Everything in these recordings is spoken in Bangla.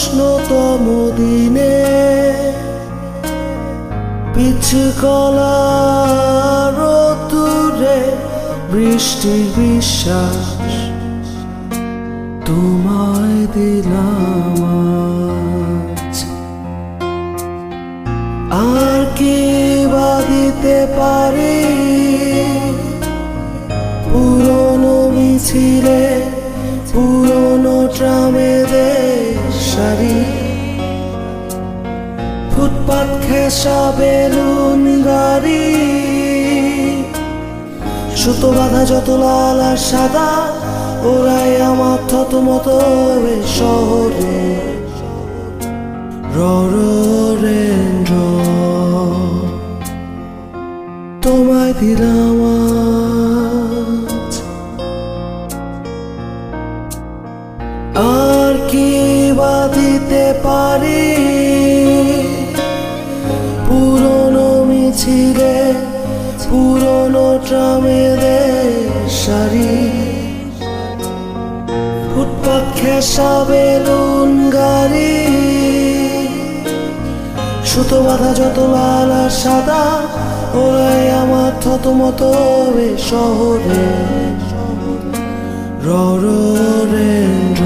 উষ্ণতম দিনে পিছে কলা রোদ্দুরে বৃষ্টির বিশ্বাস তোমায় দিলাম আজ। আর কি বা দিতে পারি পুরনো মিছিলে পুরনো ট্রামেদের সারি, ফুটপাত ঘেঁষা বেলুন গাড়ি, সুতো বাঁধা যত লাল আর সাদা ওরাই আমার থতমত শহরে ররেন্দ্র তোমায় দিলাম আজ। আর কি বা দিতে পারি পুরনো মিছিলে পুরনো ট্রামেদের সারি, ফুটপাত ঘেঁষা বেলুন গাড়ি, সুতো বাঁধা যত লাল আর সাদা ওরাই আমার থতমত শহরে ররেন্দ্র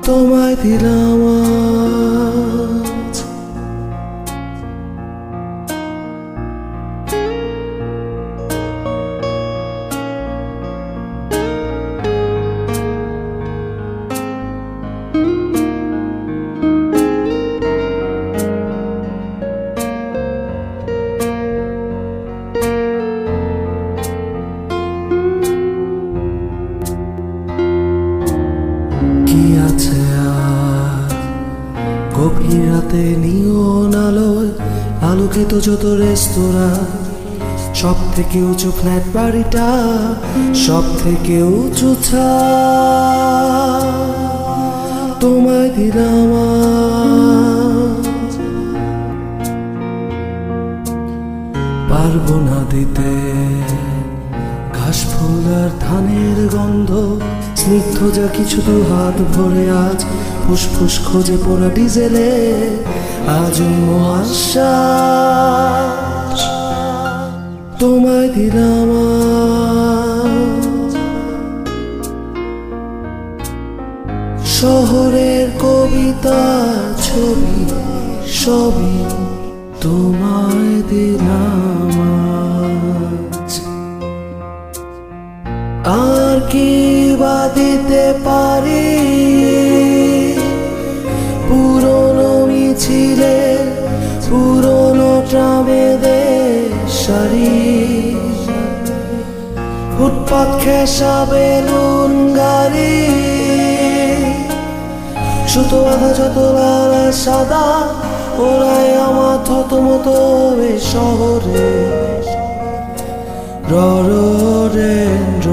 তোমায় দিলাম আজ। কি আছে আর গভীর রাতে নিয়ন আলোয় আলোকিত যত রেস্তোরাঁ, সব থেকে উঁচু ফ্ল্যাট বাড়িটা, সব থেকে উঁচু ছাদ তোমায় দিলাম আজ। পারবো না দিতে ঘাস ফুল আর ধানের গন্ধ, স্নিগ্ধ যা কিছু দু হাত ভরে আজ ফুসফুস খোঁজে পোড়া ডিজেলে আজ আশ্বাস তোমায় দিলাম আজ। শহরের কবিতা ছবি সবই তোমায় দিলাম আজ। আর কি বা দিতে পারি পুরনো মিছিলে পুরনো ট্রামেদের সারি, ফুটপাত ঘেঁষা বেলুন গাড়ি, সুতো বাঁধা যত লাল আর সাদা ওরাই আমার থতমত শহরে ররেন্দ্র